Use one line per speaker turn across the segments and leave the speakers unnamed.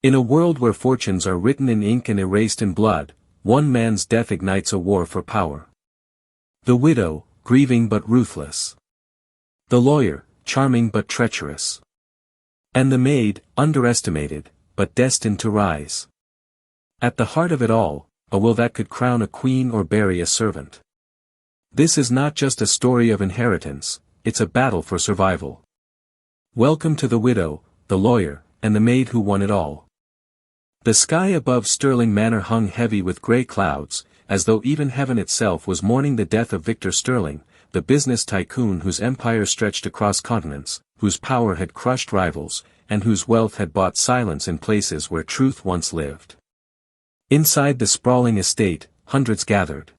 In a world where fortunes are written in ink and erased in blood, one man's death ignites a war for power. The widow, grieving but ruthless. The lawyer, charming but treacherous. And the maid, underestimated, but destined to rise. At the heart of it all, a will that could crown a queen or bury a servant. This is not just a story of inheritance, it's a battle for survival. Welcome to the widow, the lawyer, and the maid who won it all. The sky above Stirling Manor hung heavy with grey clouds, as though even heaven itself was mourning the death of Victor Stirling, the business tycoon whose empire stretched across continents, whose power had crushed rivals, and whose wealth had bought silence in places where truth once lived. Inside the sprawling estate, hundreds gathered.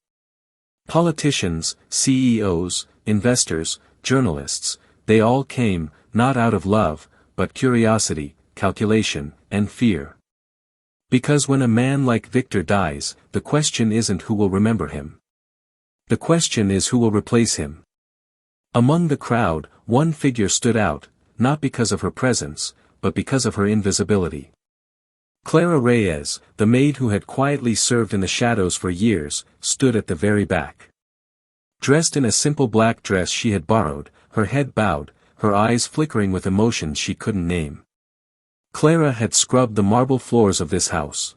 Politicians, CEOs, investors, journalists, they all came, not out of love, but curiosity, calculation, and fear. Because when a man like Victor dies, the question isn't who will remember him. The question is who will replace him. Among the crowd, one figure stood out, not because of her presence, but because of her invisibility. Clara Reyes, the maid who had quietly served in the shadows for years, stood at the very back. Dressed in a simple black dress she had borrowed, her head bowed, her eyes flickering with emotions she couldn't name. Clara had scrubbed the marble floors of this house.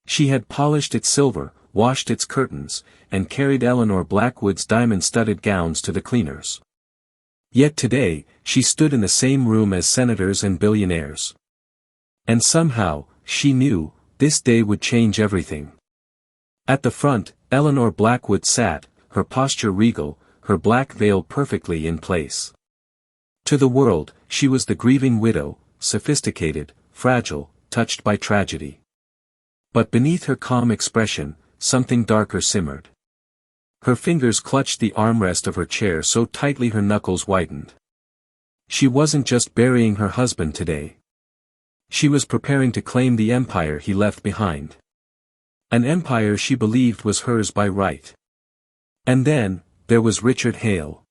She had polished its silver, washed its curtains, and carried Eleanor Blackwood's diamond-studded gowns to the cleaners. Yet today, she stood in the same room as senators and billionaires. And somehow, she knew, this day would change everything. At the front, Eleanor Blackwood sat, her posture regal, her black veil perfectly in place. To the world, she was the grieving widow, sophisticated, fragile, touched by tragedy. But beneath her calm expression, something darker simmered. Her fingers clutched the armrest of her chair so tightly her knuckles whitened. She wasn't just burying her husband today. She was preparing to claim the empire he left behind. An empire she believed was hers by right. And then, there was Richard Hale.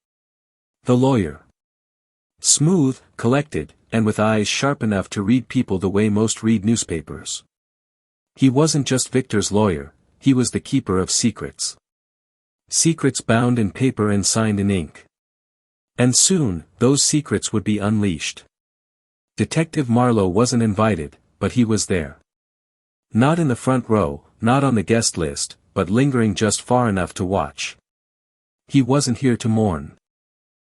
The lawyer. Smooth, collected, and with eyes sharp enough to read people the way most read newspapers. He wasn't just Victor's lawyer, he was the keeper of secrets. Secrets bound in paper and signed in ink. And soon, those secrets would be unleashed. Detective Marlowe wasn't invited, but he was there. Not in the front row, not on the guest list, but lingering just far enough to watch. He wasn't here to mourn.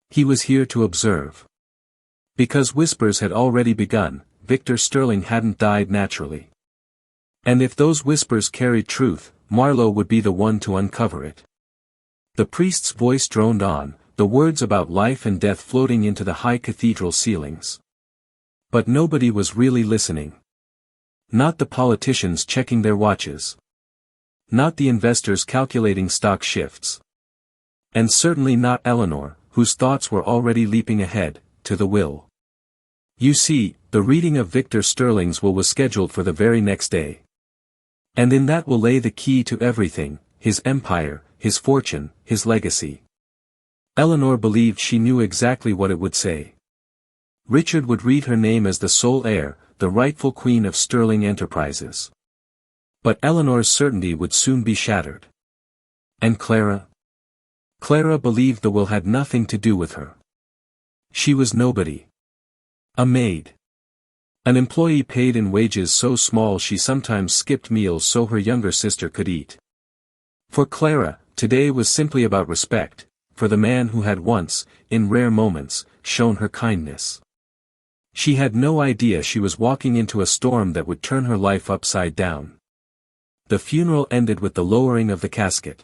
He was here to observe. Because whispers had already begun, Victor Stirling hadn't died naturally. And if those whispers carried truth, Marlowe would be the one to uncover it. The priest's voice droned on, the words about life and death floating into the high cathedral ceilings. But nobody was really listening. Not the politicians checking their watches. Not the investors calculating stock shifts. And certainly not Eleanor, whose thoughts were already leaping ahead, to the will. You see, the reading of Victor Stirling's will was scheduled for the very next day. And in that will lay the key to everything, his empire, his fortune, his legacy. Eleanor believed she knew exactly what it would say. Richard would read her name as the sole heir, the rightful queen of Stirling Enterprises. But Eleanor's certainty would soon be shattered. And Clara? Clara believed the will had nothing to do with her. She was nobody. A maid. An employee paid in wages so small she sometimes skipped meals so her younger sister could eat. For Clara, today was simply about respect, for the man who had once, in rare moments, shown her kindness. She had no idea she was walking into a storm that would turn her life upside down. The funeral ended with the lowering of the casket.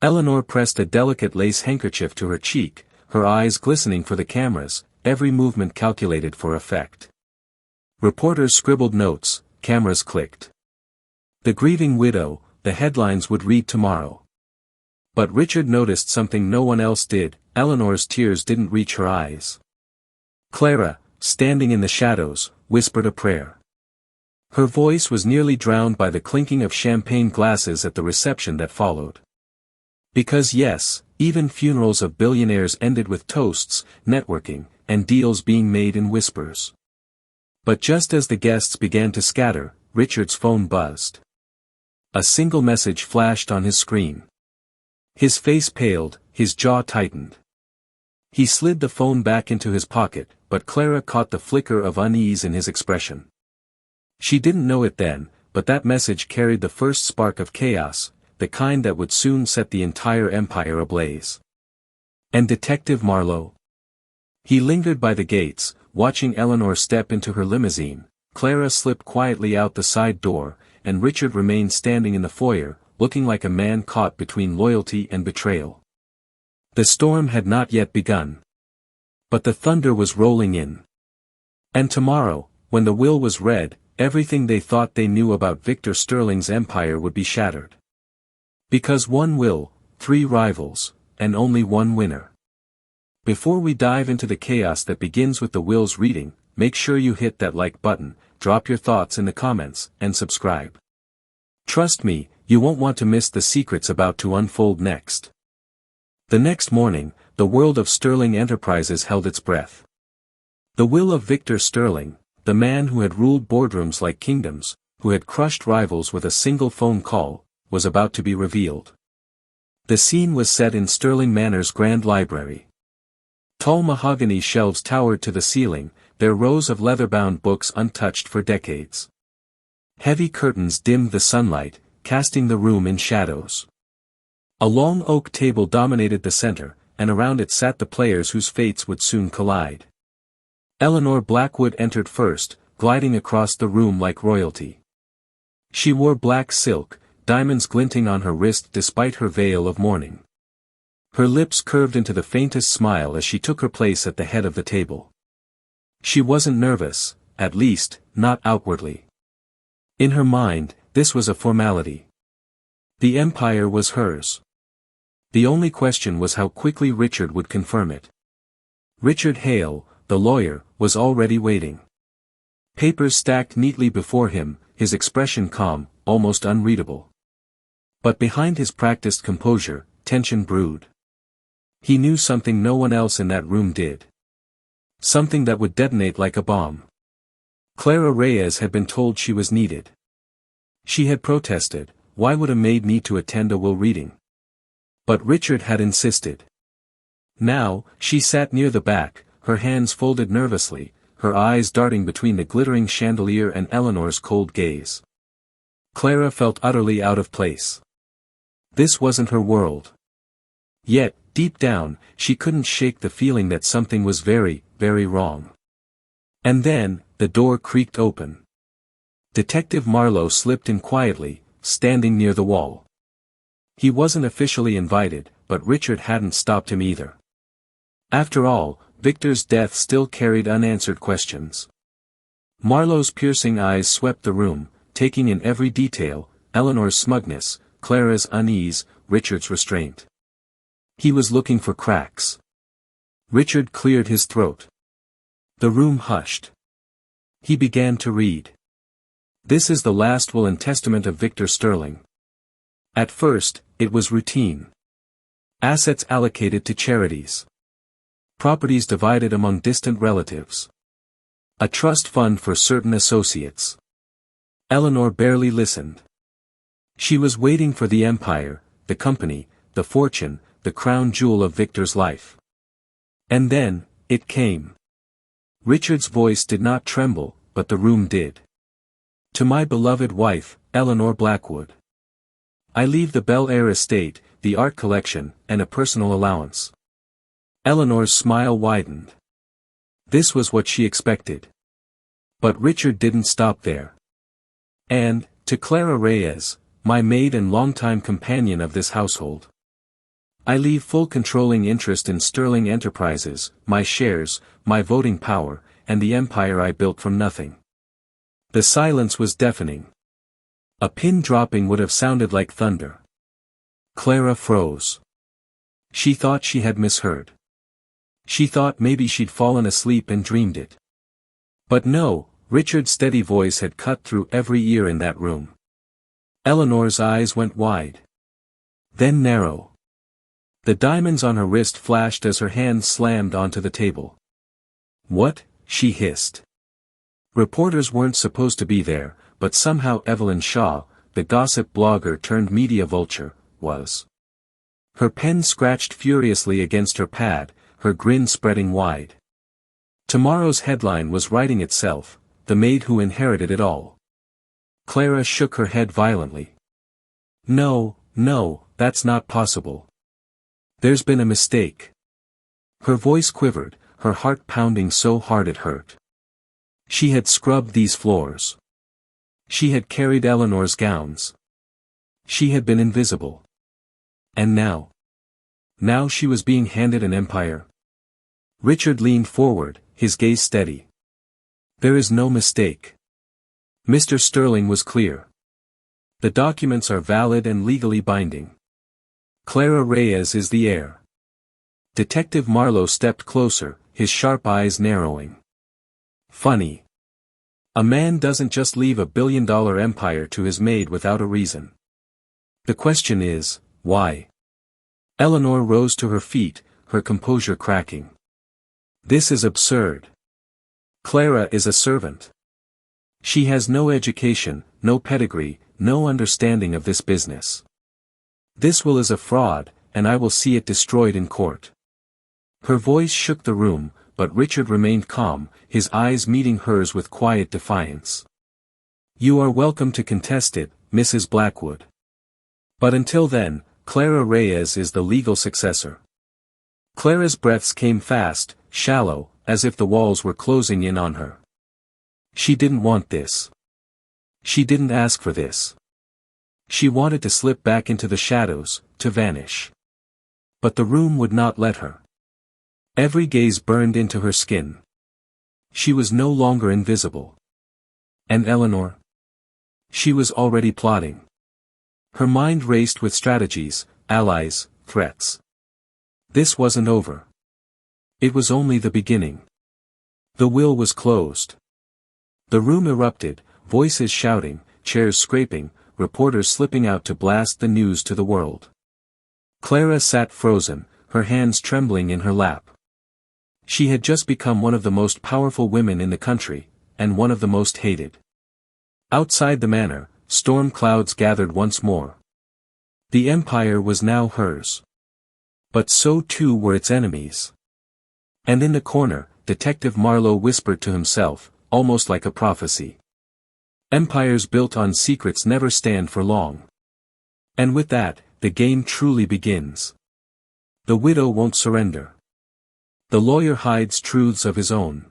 Eleanor pressed a delicate lace handkerchief to her cheek, her eyes glistening for the cameras, every movement calculated for effect. Reporters scribbled notes, cameras clicked. The grieving widow, the headlines would read tomorrow. But Richard noticed something no one else did, Eleanor's tears didn't reach her eyes. Clara, standing in the shadows, whispered a prayer. Her voice was nearly drowned by the clinking of champagne glasses at the reception that followed. Because yes, even funerals of billionaires ended with toasts, networking, and deals being made in whispers. But just as the guests began to scatter, Richard's phone buzzed. A single message flashed on his screen. His face paled, his jaw tightened. He slid the phone back into his pocket, but Clara caught the flicker of unease in his expression. She didn't know it then, but that message carried the first spark of chaos, the kind that would soon set the entire empire ablaze. And Detective Marlowe? He lingered by the gates, watching Eleanor step into her limousine. Clara slipped quietly out the side door, and Richard remained standing in the foyer, looking like a man caught between loyalty and betrayal. The storm had not yet begun. But the thunder was rolling in. And tomorrow, when the will was read, everything they thought they knew about Victor Sterling's empire would be shattered. Because one will, 3 rivals, and only one winner. Before we dive into the chaos that begins with the will's reading, make sure you hit that like button, drop your thoughts in the comments, and subscribe. Trust me, you won't want to miss the secrets about to unfold next. The next morning, the world of Sterling Enterprises held its breath. The will of Victor Sterling, the man who had ruled boardrooms like kingdoms, who had crushed rivals with a single phone call, was about to be revealed. The scene was set in Sterling Manor's grand library. Tall mahogany shelves towered to the ceiling, their rows of leather-bound books untouched for decades. Heavy curtains dimmed the sunlight, casting the room in shadows. A long oak table dominated the center, and around it sat the players whose fates would soon collide. Eleanor Blackwood entered first, gliding across the room like royalty. She wore black silk, diamonds glinting on her wrist despite her veil of mourning. Her lips curved into the faintest smile as she took her place at the head of the table. She wasn't nervous, at least, not outwardly. In her mind, this was a formality. The empire was hers. The only question was how quickly Richard would confirm it. Richard Hale, the lawyer, was already waiting. Papers stacked neatly before him, his expression calm, almost unreadable. But behind his practiced composure, tension brewed. He knew something no one else in that room did. Something that would detonate like a bomb. Clara Reyes had been told she was needed. She had protested, why would a maid need to attend a will reading? But Richard had insisted. Now, she sat near the back, her hands folded nervously, her eyes darting between the glittering chandelier and Eleanor's cold gaze. Clara felt utterly out of place. This wasn't her world. Yet, deep down, she couldn't shake the feeling that something was very, very wrong. And then, the door creaked open. Detective Marlowe slipped in quietly, standing near the wall. He wasn't officially invited, but Richard hadn't stopped him either. After all, Victor's death still carried unanswered questions. Marlowe's piercing eyes swept the room, taking in every detail, Eleanor's smugness, Clara's unease, Richard's restraint. He was looking for cracks. Richard cleared his throat. The room hushed. He began to read. This is the last will and testament of Victor Sterling. At first, it was routine. Assets allocated to charities. Properties divided among distant relatives. A trust fund for certain associates. Eleanor barely listened. She was waiting for the empire, the company, the fortune, the crown jewel of Victor's life. And then, it came. Richard's voice did not tremble, but the room did. To my beloved wife, Eleanor Blackwood. I leave the Bel Air estate, the art collection, and a personal allowance. Eleanor's smile widened. This was what she expected. But Richard didn't stop there. And, to Clara Reyes, my maid and longtime companion of this household. I leave full controlling interest in Sterling Enterprises, my shares, my voting power, and the empire I built from nothing. The silence was deafening. A pin dropping would have sounded like thunder. Clara froze. She thought she had misheard. She thought maybe she'd fallen asleep and dreamed it. But no, Richard's steady voice had cut through every ear in that room. Eleanor's eyes went wide. Then narrow. The diamonds on her wrist flashed as her hands slammed onto the table. What? She hissed. Reporters weren't supposed to be there, but somehow Evelyn Shaw, the gossip blogger turned media vulture, was. Her pen scratched furiously against her pad, her grin spreading wide. Tomorrow's headline was writing itself, "The maid who inherited it all." Clara shook her head violently. No, that's not possible. There's been a mistake. Her voice quivered, her heart pounding so hard it hurt. She had scrubbed these floors. She had carried Eleanor's gowns. She had been invisible. And now? Now she was being handed an empire. Richard leaned forward, his gaze steady. There is no mistake. Mr. Sterling was clear. The documents are valid and legally binding. Clara Reyes is the heir. Detective Marlowe stepped closer, his sharp eyes narrowing. Funny. A man doesn't just leave a billion-dollar empire to his maid without a reason. The question is, why? Eleanor rose to her feet, her composure cracking. This is absurd. Clara is a servant. She has no education, no pedigree, no understanding of this business. This will is a fraud, and I will see it destroyed in court. Her voice shook the room, but Richard remained calm, his eyes meeting hers with quiet defiance. You are welcome to contest it, Mrs. Blackwood. But until then, Clara Reyes is the legal successor. Clara's breaths came fast, shallow, as if the walls were closing in on her. She didn't want this. She didn't ask for this. She wanted to slip back into the shadows, to vanish. But the room would not let her. Every gaze burned into her skin. She was no longer invisible. And Eleanor? She was already plotting. Her mind raced with strategies, allies, threats. This wasn't over. It was only the beginning. The will was closed. The room erupted, voices shouting, chairs scraping, reporters slipping out to blast the news to the world. Clara sat frozen, her hands trembling in her lap. She had just become one of the most powerful women in the country, and one of the most hated. Outside the manor, storm clouds gathered once more. The empire was now hers. But so too were its enemies. And in the corner, Detective Marlowe whispered to himself, almost like a prophecy. Empires built on secrets never stand for long. And with that, the game truly begins. The widow won't surrender. The lawyer hides truths of his own.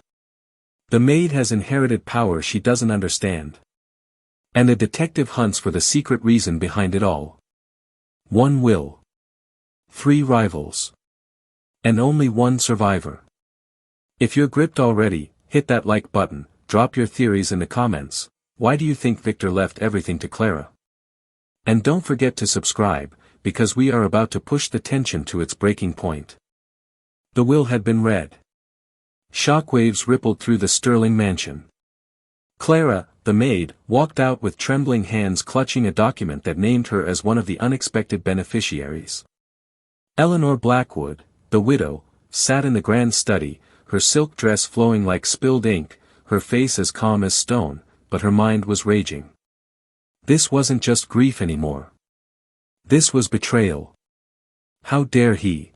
The maid has inherited power she doesn't understand. And the detective hunts for the secret reason behind it all. One will. 3 rivals. And only one survivor. If you're gripped already, hit that like button, drop your theories in the comments. Why do you think Victor left everything to Clara? And don't forget to subscribe, because we are about to push the tension to its breaking point. The will had been read. Shockwaves rippled through the Sterling mansion. Clara, the maid, walked out with trembling hands clutching a document that named her as one of the unexpected beneficiaries. Eleanor Blackwood, the widow, sat in the grand study, her silk dress flowing like spilled ink, her face as calm as stone, but her mind was raging. This wasn't just grief anymore. This was betrayal. How dare he?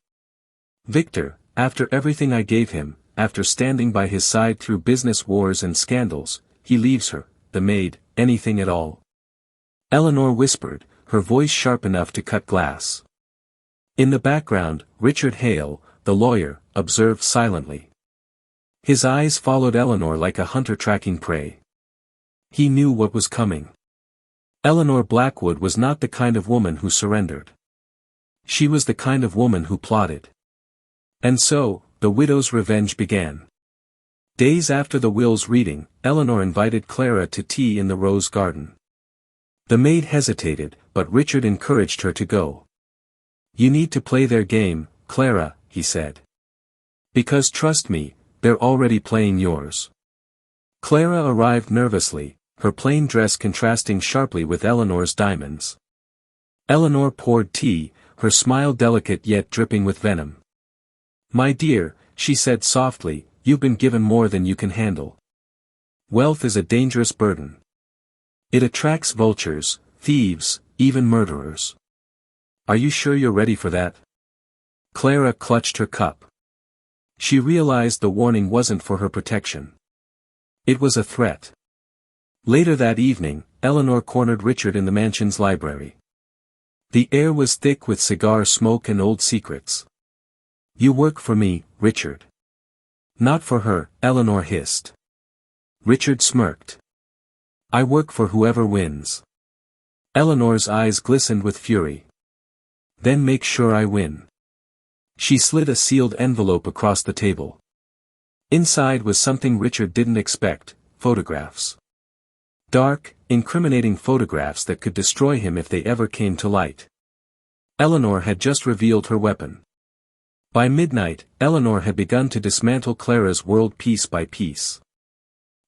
Victor, after everything I gave him, after standing by his side through business wars and scandals, he leaves her, the maid, anything at all. Eleanor whispered, her voice sharp enough to cut glass. In the background, Richard Hale, the lawyer, observed silently. His eyes followed Eleanor like a hunter tracking prey. He knew what was coming. Eleanor Blackwood was not the kind of woman who surrendered. She was the kind of woman who plotted. And so, the widow's revenge began. Days after the will's reading, Eleanor invited Clara to tea in the rose garden. The maid hesitated, but Richard encouraged her to go. You need to play their game, Clara, he said. Because trust me, they're already playing yours. Clara arrived nervously, her plain dress contrasting sharply with Eleanor's diamonds. Eleanor poured tea, her smile delicate yet dripping with venom. My dear, she said softly, you've been given more than you can handle. Wealth is a dangerous burden. It attracts vultures, thieves, even murderers. Are you sure you're ready for that? Clara clutched her cup. She realized the warning wasn't for her protection. It was a threat. Later that evening, Eleanor cornered Richard in the mansion's library. The air was thick with cigar smoke and old secrets. You work for me, Richard. Not for her, Eleanor hissed. Richard smirked. I work for whoever wins. Eleanor's eyes glistened with fury. Then make sure I win. She slid a sealed envelope across the table. Inside was something Richard didn't expect, photographs. Dark, incriminating photographs that could destroy him if they ever came to light. Eleanor had just revealed her weapon. By midnight, Eleanor had begun to dismantle Clara's world piece by piece.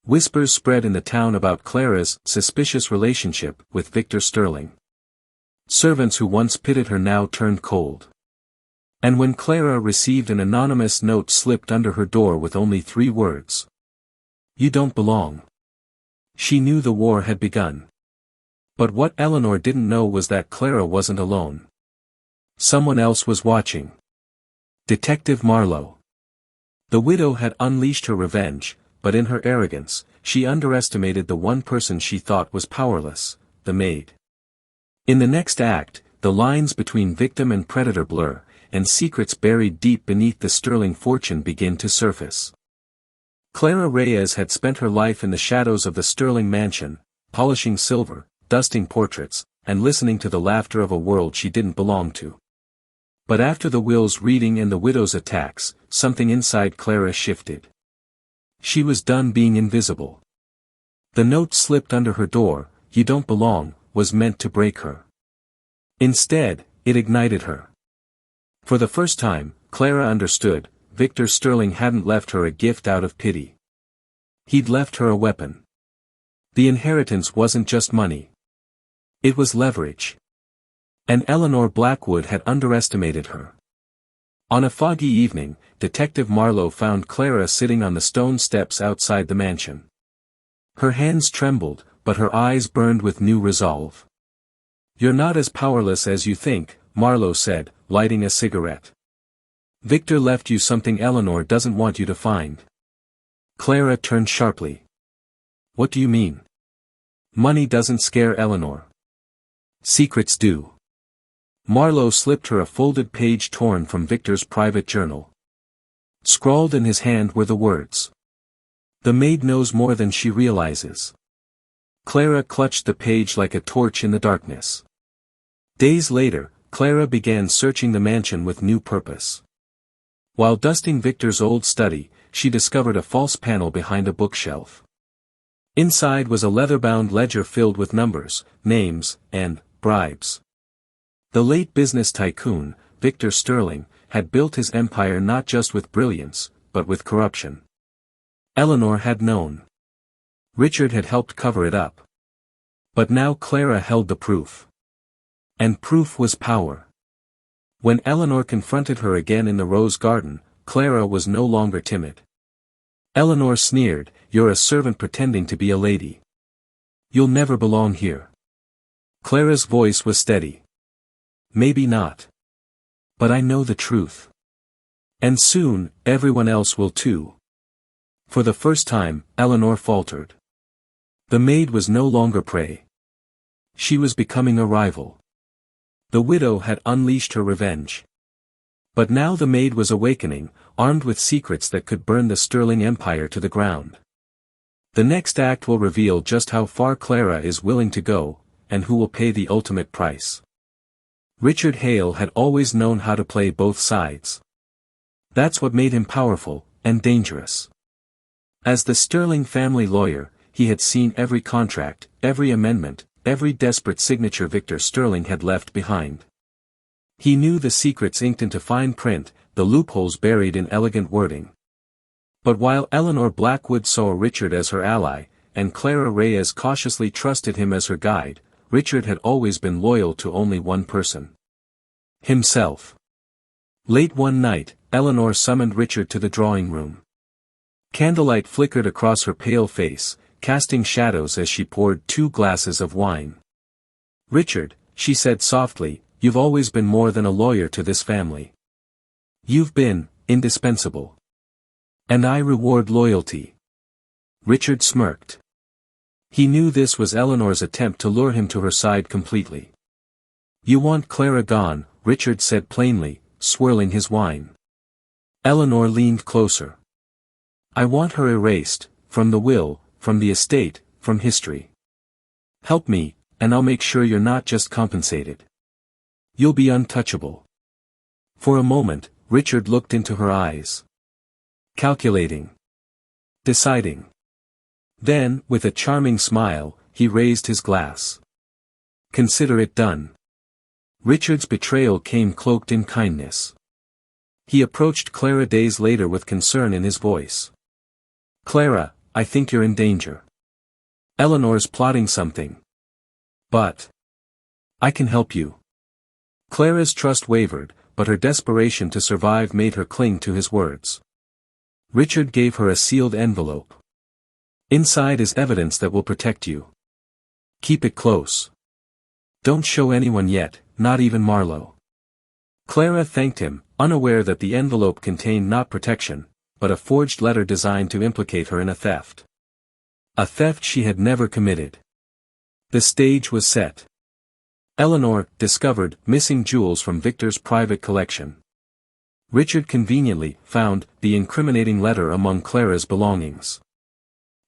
Whispers spread in the town about Clara's suspicious relationship with Victor Sterling. Servants who once pitied her now turned cold. And when Clara received an anonymous note slipped under her door with only 3 words. You don't belong. She knew the war had begun. But what Eleanor didn't know was that Clara wasn't alone. Someone else was watching. Detective Marlowe. The widow had unleashed her revenge, but in her arrogance, she underestimated the one person she thought was powerless, the maid. In the next act, the lines between victim and predator blur, and secrets buried deep beneath the Sterling fortune begin to surface. Clara Reyes had spent her life in the shadows of the Sterling mansion, polishing silver, dusting portraits, and listening to the laughter of a world she didn't belong to. But after the will's reading and the widow's attacks, something inside Clara shifted. She was done being invisible. The note slipped under her door, "You don't belong," was meant to break her. Instead, it ignited her. For the first time, Clara understood, Victor Sterling hadn't left her a gift out of pity. He'd left her a weapon. The inheritance wasn't just money. It was leverage. And Eleanor Blackwood had underestimated her. On a foggy evening, Detective Marlowe found Clara sitting on the stone steps outside the mansion. Her hands trembled, but her eyes burned with new resolve. "You're not as powerless as you think," Marlowe said, lighting a cigarette. "Victor left you something Eleanor doesn't want you to find." Clara turned sharply. "What do you mean?" "Money doesn't scare Eleanor. Secrets do." Marlowe slipped her a folded page torn from Victor's private journal. Scrawled in his hand were the words. "The maid knows more than she realizes." Clara clutched the page like a torch in the darkness. Days later, Clara began searching the mansion with new purpose. While dusting Victor's old study, she discovered a false panel behind a bookshelf. Inside was a leather-bound ledger filled with numbers, names, and bribes. The late business tycoon, Victor Sterling, had built his empire not just with brilliance, but with corruption. Eleanor had known. Richard had helped cover it up. But now Clara held the proof. And proof was power. When Eleanor confronted her again in the rose garden, Clara was no longer timid. Eleanor sneered, "You're a servant pretending to be a lady. You'll never belong here." Clara's voice was steady. "Maybe not. But I know the truth. And soon, everyone else will too." For the first time, Eleanor faltered. The maid was no longer prey. She was becoming a rival. The widow had unleashed her revenge. But now the maid was awakening, armed with secrets that could burn the Sterling Empire to the ground. The next act will reveal just how far Clara is willing to go, and who will pay the ultimate price. Richard Hale had always known how to play both sides. That's what made him powerful, and dangerous. As the Sterling family lawyer, he had seen every contract, every amendment, every desperate signature Victor Sterling had left behind. He knew the secrets inked into fine print, the loopholes buried in elegant wording. But while Eleanor Blackwood saw Richard as her ally, and Clara Reyes cautiously trusted him as her guide, Richard had always been loyal to only one person. Himself. Late one night, Eleanor summoned Richard to the drawing room. Candlelight flickered across her pale face, casting shadows as she poured 2 glasses of wine. "Richard," she said softly, "you've always been more than a lawyer to this family. You've been indispensable. And I reward loyalty." Richard smirked. He knew this was Eleanor's attempt to lure him to her side completely. "You want Clara gone," Richard said plainly, swirling his wine. Eleanor leaned closer. "I want her erased, from the will, from the estate, from history. Help me, and I'll make sure you're not just compensated. You'll be untouchable." For a moment, Richard looked into her eyes. Calculating. Deciding. Then, with a charming smile, he raised his glass. "Consider it done." Richard's betrayal came cloaked in kindness. He approached Clara days later with concern in his voice. "Clara, I think you're in danger. Eleanor's plotting something. But I can help you." Clara's trust wavered, but her desperation to survive made her cling to his words. Richard gave her a sealed envelope. "Inside is evidence that will protect you. Keep it close. Don't show anyone yet, not even Marlowe." Clara thanked him, unaware that the envelope contained not protection, but a forged letter designed to implicate her in a theft. A theft she had never committed. The stage was set. Eleanor discovered missing jewels from Victor's private collection. Richard conveniently found the incriminating letter among Clara's belongings.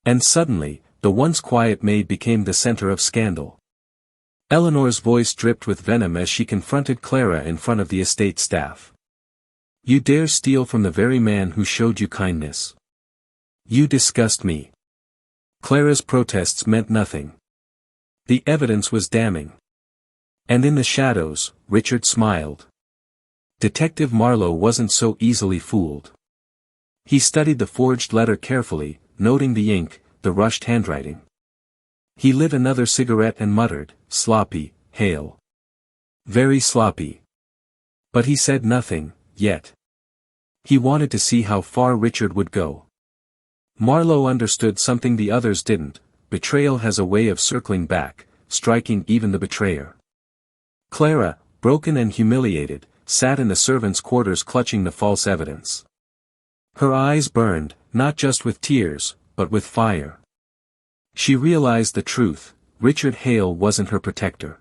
And suddenly, the once quiet Maid became the center of scandal. Eleanor's voice dripped with venom as she confronted Clara in front of the estate staff. "You dare steal from the very man who showed you kindness. You disgust me." Clara's protests meant nothing. The evidence was damning. And in the shadows, Richard smiled. Detective Marlowe wasn't so easily fooled. He studied the forged letter carefully, noting the ink, the rushed handwriting. He lit another cigarette and muttered, "Sloppy, Hale. Very sloppy." But he said nothing, yet. He wanted to see how far Richard would go. Marlowe understood something the others didn't: betrayal has a way of circling back, striking even the betrayer. Clara, broken and humiliated, sat in the servants' quarters clutching the false evidence. Her eyes burned, not just with tears, but with fire. She realized the truth: Richard Hale wasn't her protector.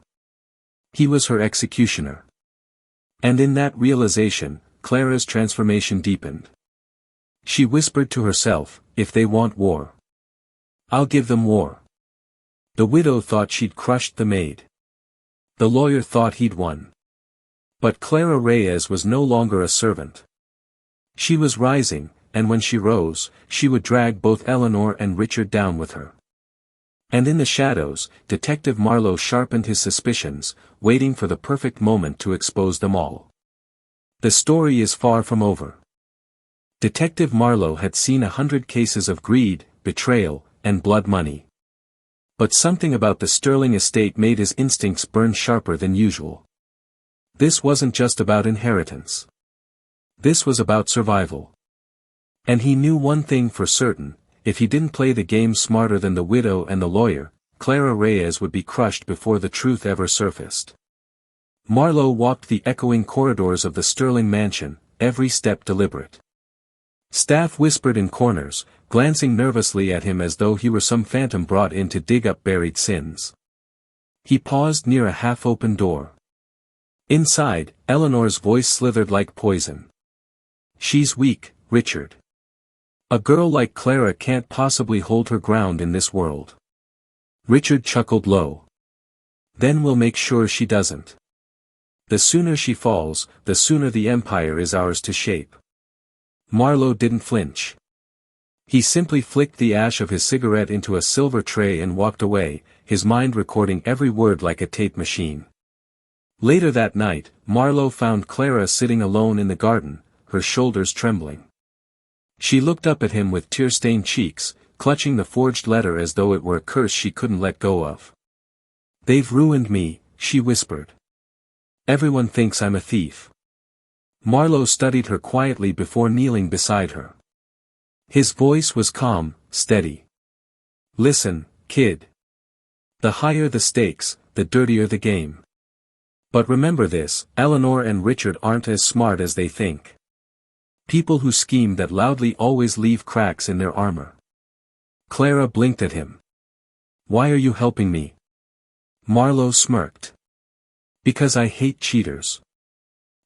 He was her executioner. And in that realization, Clara's transformation deepened. She whispered to herself, "If they want war, I'll give them war." The widow thought she'd crushed the maid. The lawyer thought he'd won. But Clara Reyes was no longer a servant. She was rising, and when she rose, she would drag both Eleanor and Richard down with her. And in the shadows, Detective Marlowe sharpened his suspicions, waiting for the perfect moment to expose them all. The story is far from over. Detective Marlowe had seen 100 cases of greed, betrayal, and blood money. But something about the Sterling estate made his instincts burn sharper than usual. This wasn't just about inheritance. This was about survival. And he knew one thing for certain: if he didn't play the game smarter than the widow and the lawyer, Clara Reyes would be crushed before the truth ever surfaced. Marlowe walked the echoing corridors of the Sterling mansion, every step deliberate. Staff whispered in corners, glancing nervously at him as though he were some phantom brought in to dig up buried sins. He paused near a half-open door. Inside, Eleanor's voice slithered like poison. "She's weak, Richard. A girl like Clara can't possibly hold her ground in this world." Richard chuckled low. "Then we'll make sure she doesn't. The sooner she falls, the sooner the empire is ours to shape." Marlowe didn't flinch. He simply flicked the ash of his cigarette into a silver tray and walked away, his mind recording every word like a tape machine. Later that night, Marlowe found Clara sitting alone in the garden, her shoulders trembling. She looked up at him with tear-stained cheeks, clutching the forged letter as though it were a curse she couldn't let go of. "They've ruined me," she whispered. "Everyone thinks I'm a thief." Marlowe studied her quietly before kneeling beside her. His voice was calm, steady. Listen, kid. The higher the stakes, the dirtier the game. But remember this, Eleanor and Richard aren't as smart as they think. People who scheme that loudly always leave cracks in their armor. Clara blinked at him. Why are you helping me? Marlowe smirked. Because I hate cheaters.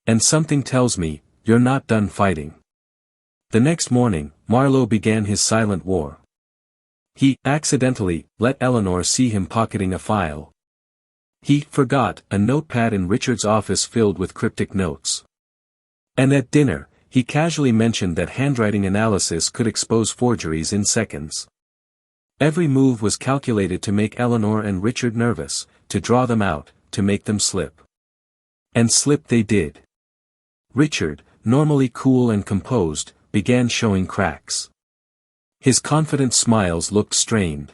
And something tells me, you're not done fighting. The next morning, Marlowe began his silent war. He, accidentally, let Eleanor see him pocketing a file. He forgot a notepad in Richard's office filled with cryptic notes. And at dinner, he casually mentioned that handwriting analysis could expose forgeries in seconds. Every move was calculated to make Eleanor and Richard nervous, to draw them out, to make them slip. And slip they did. Richard, normally cool and composed, began showing cracks. His confident smiles looked strained.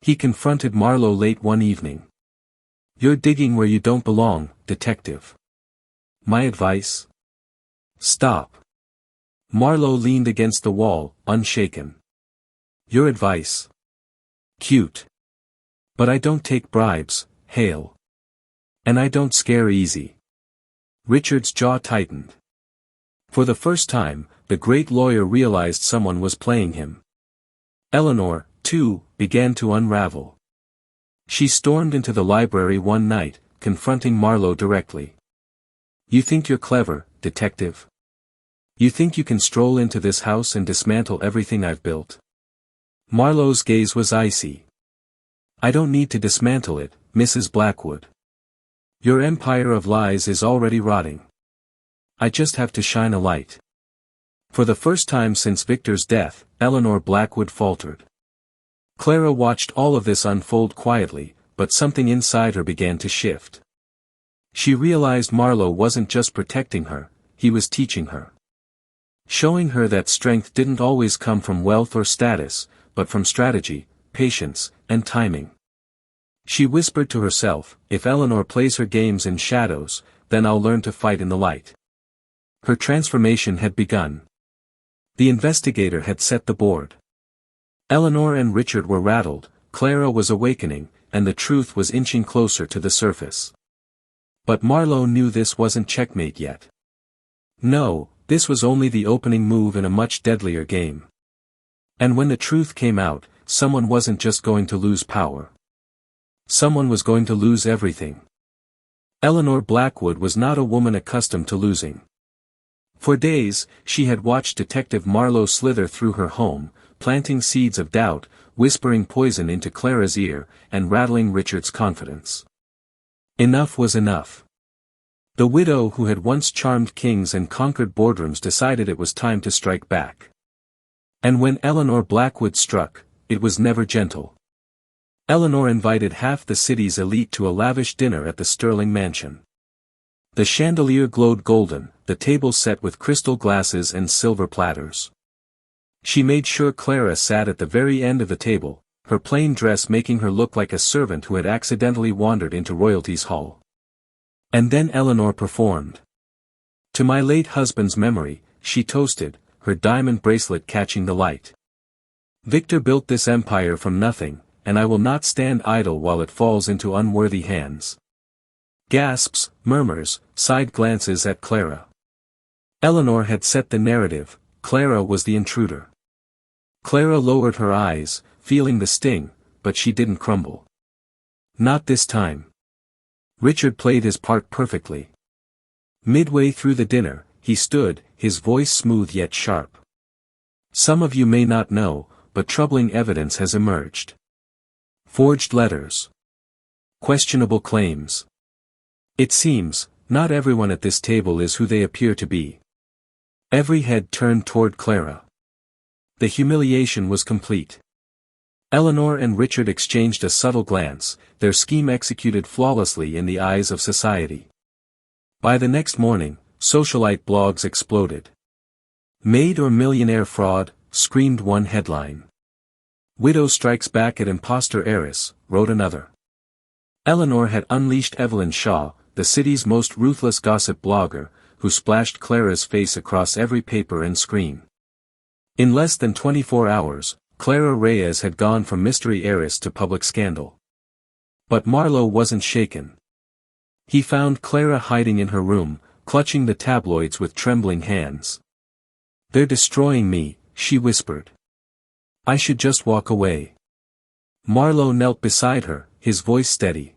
He confronted Marlowe late one evening. You're digging where you don't belong, detective. My advice? Stop. Marlowe leaned against the wall, unshaken. Your advice? Cute. But I don't take bribes, Hale. And I don't scare easy. Richard's jaw tightened. For the first time, the great lawyer realized someone was playing him. Eleanor, too, began to unravel. She stormed into the library one night, confronting Marlowe directly. You think you're clever, detective? You think you can stroll into this house and dismantle everything I've built? Marlowe's gaze was icy. I don't need to dismantle it, Mrs. Blackwood. Your empire of lies is already rotting. I just have to shine a light. For the first time since Victor's death, Eleanor Blackwood faltered. Clara watched all of this unfold quietly, but something inside her began to shift. She realized Marlowe wasn't just protecting her, he was teaching her. Showing her that strength didn't always come from wealth or status, but from strategy, patience, and timing. She whispered to herself, if Eleanor plays her games in shadows, then I'll learn to fight in the light. Her transformation had begun. The investigator had set the board. Eleanor and Richard were rattled, Clara was awakening, and the truth was inching closer to the surface. But Marlowe knew this wasn't checkmate yet. No, this was only the opening move in a much deadlier game. And when the truth came out, someone wasn't just going to lose power. Someone was going to lose everything. Eleanor Blackwood was not a woman accustomed to losing. For days, she had watched Detective Marlowe slither through her home, planting seeds of doubt, whispering poison into Clara's ear, and rattling Richard's confidence. Enough was enough. The widow who had once charmed kings and conquered boardrooms decided it was time to strike back. And when Eleanor Blackwood struck, it was never gentle. Eleanor invited half the city's elite to a lavish dinner at the Sterling mansion. The chandelier glowed golden, the table set with crystal glasses and silver platters. She made sure Clara sat at the very end of the table, her plain dress making her look like a servant who had accidentally wandered into royalty's hall. And then Eleanor performed. To my late husband's memory, she toasted, her diamond bracelet catching the light. Victor built this empire from nothing, and I will not stand idle while it falls into unworthy hands. Gasps, murmurs, side glances at Clara. Eleanor had set the narrative, Clara was the intruder. Clara lowered her eyes, feeling the sting, but she didn't crumble. Not this time. Richard played his part perfectly. Midway through the dinner, he stood, his voice smooth yet sharp. Some of you may not know, but troubling evidence has emerged. Forged letters. Questionable claims. It seems, not everyone at this table is who they appear to be. Every head turned toward Clara. The humiliation was complete. Eleanor and Richard exchanged a subtle glance, their scheme executed flawlessly in the eyes of society. By the next morning, socialite blogs exploded. Maid or millionaire fraud, screamed one headline. Widow strikes back at imposter heiress, wrote another. Eleanor had unleashed Evelyn Shaw, the city's most ruthless gossip blogger, who splashed Clara's face across every paper and screen. In less than 24 hours, Clara Reyes had gone from mystery heiress to public scandal. But Marlowe wasn't shaken. He found Clara hiding in her room, clutching the tabloids with trembling hands. "They're destroying me," she whispered. "I should just walk away." Marlowe knelt beside her, his voice steady.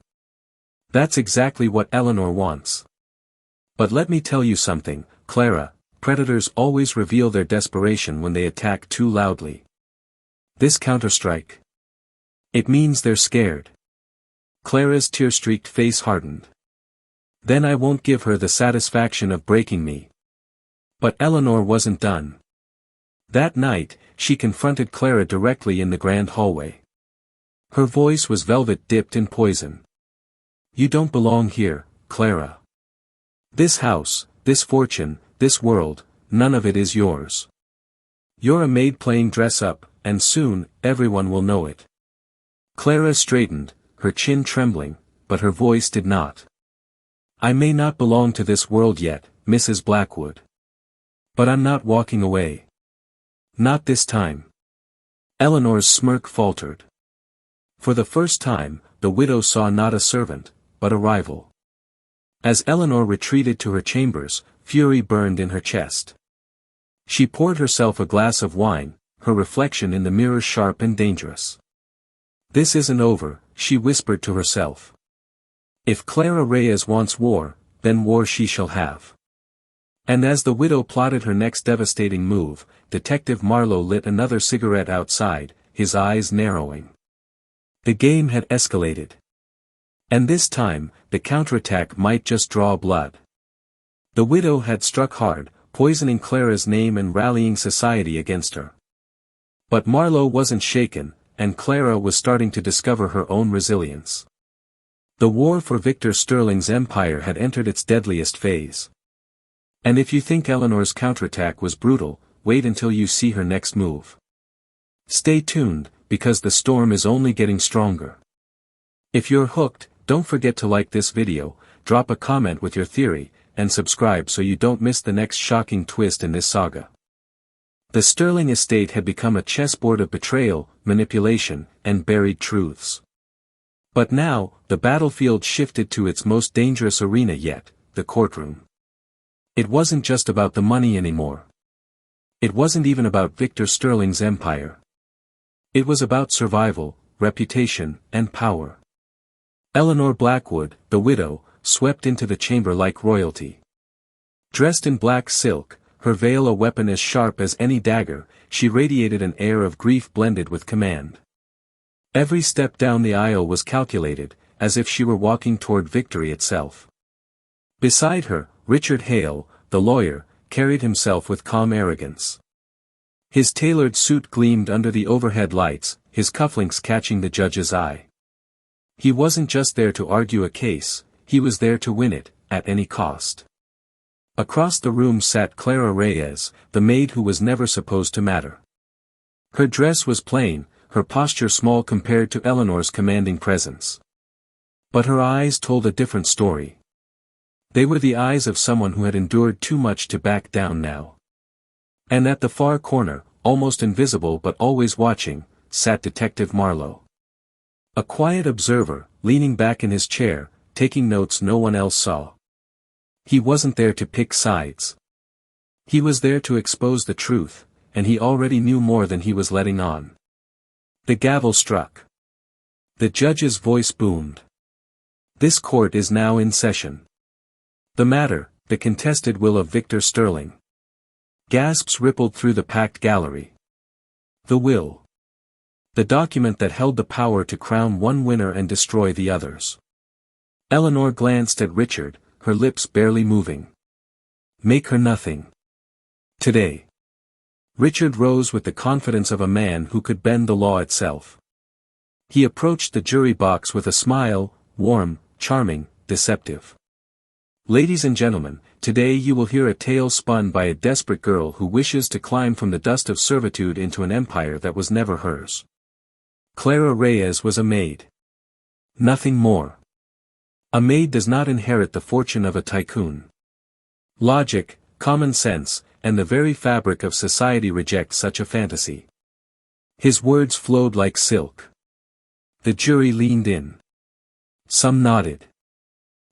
"That's exactly what Eleanor wants. But let me tell you something, Clara, predators always reveal their desperation when they attack too loudly. This counterstrike. It means they're scared." Clara's tear-streaked face hardened. "Then I won't give her the satisfaction of breaking me." But Eleanor wasn't done. That night, she confronted Clara directly in the grand hallway. Her voice was velvet dipped in poison. "You don't belong here, Clara. This house, this fortune, this world, none of it is yours. You're a maid playing dress-up, and soon, everyone will know it." Clara straightened, her chin trembling, but her voice did not. "I may not belong to this world yet, Mrs. Blackwood. But I'm not walking away. Not this time." Eleanor's smirk faltered. For the first time, the widow saw not a servant, but a rival. As Eleanor retreated to her chambers, fury burned in her chest. She poured herself a glass of wine, her reflection in the mirror sharp and dangerous. "This isn't over," she whispered to herself. "If Clara Reyes wants war, then war she shall have." And as the widow plotted her next devastating move, Detective Marlowe lit another cigarette outside, his eyes narrowing. The game had escalated. And this time, the counterattack might just draw blood. The widow had struck hard, poisoning Clara's name and rallying society against her. But Marlowe wasn't shaken, and Clara was starting to discover her own resilience. The war for Victor Sterling's empire had entered its deadliest phase. And if you think Eleanor's counterattack was brutal, wait until you see her next move. Stay tuned, because the storm is only getting stronger. If you're hooked, don't forget to like this video, drop a comment with your theory, and subscribe so you don't miss the next shocking twist in this saga. The Sterling estate had become a chessboard of betrayal, manipulation, and buried truths. But now, the battlefield shifted to its most dangerous arena yet, the courtroom. It wasn't just about the money anymore. It wasn't even about Victor Sterling's empire. It was about survival, reputation, and power. Eleanor Blackwood, the widow, swept into the chamber like royalty. Dressed in black silk, her veil a weapon as sharp as any dagger, she radiated an air of grief blended with command. Every step down the aisle was calculated, as if she were walking toward victory itself. Beside her, Richard Hale, the lawyer, carried himself with calm arrogance. His tailored suit gleamed under the overhead lights, his cufflinks catching the judge's eye. He wasn't just there to argue a case, he was there to win it, at any cost. Across the room sat Clara Reyes, the maid who was never supposed to matter. Her dress was plain, her posture small compared to Eleanor's commanding presence. But her eyes told a different story. They were the eyes of someone who had endured too much to back down now. And at the far corner, almost invisible but always watching, sat Detective Marlowe. A quiet observer, leaning back in his chair, taking notes no one else saw. He wasn't there to pick sides. He was there to expose the truth, and he already knew more than he was letting on. The gavel struck. The judge's voice boomed. This court is now in session. The matter, the contested will of Victor Sterling. Gasps rippled through the packed gallery. The will. The document that held the power to crown one winner and destroy the others. Eleanor glanced at Richard, her lips barely moving. Make her nothing. Today. Richard rose with the confidence of a man who could bend the law itself. He approached the jury box with a smile, warm, charming, deceptive. Ladies and gentlemen, today you will hear a tale spun by a desperate girl who wishes to climb from the dust of servitude into an empire that was never hers. Clara Reyes was a maid. Nothing more. A maid does not inherit the fortune of a tycoon. Logic, common sense, and the very fabric of society reject such a fantasy. His words flowed like silk. The jury leaned in. Some nodded.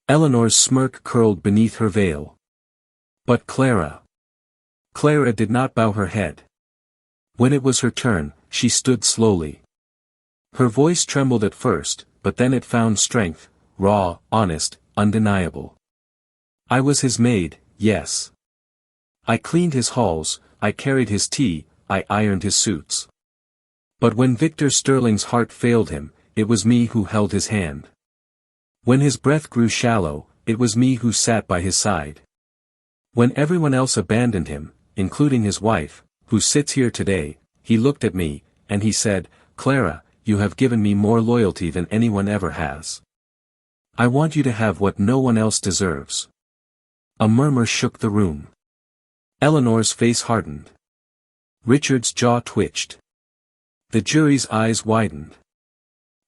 Eleanor's smirk curled beneath her veil. But Clara did not bow her head. When it was her turn, she stood slowly. Her voice trembled at first, but then it found strength, raw, honest, undeniable. I was his maid, yes. I cleaned his halls, I carried his tea, I ironed his suits. But when Victor Sterling's heart failed him, it was me who held his hand. When his breath grew shallow, it was me who sat by his side. When everyone else abandoned him, including his wife, who sits here today, he looked at me, and he said, "Clara, you have given me more loyalty than anyone ever has. I want you to have what no one else deserves." A murmur shook the room. Eleanor's face hardened. Richard's jaw twitched. The jury's eyes widened.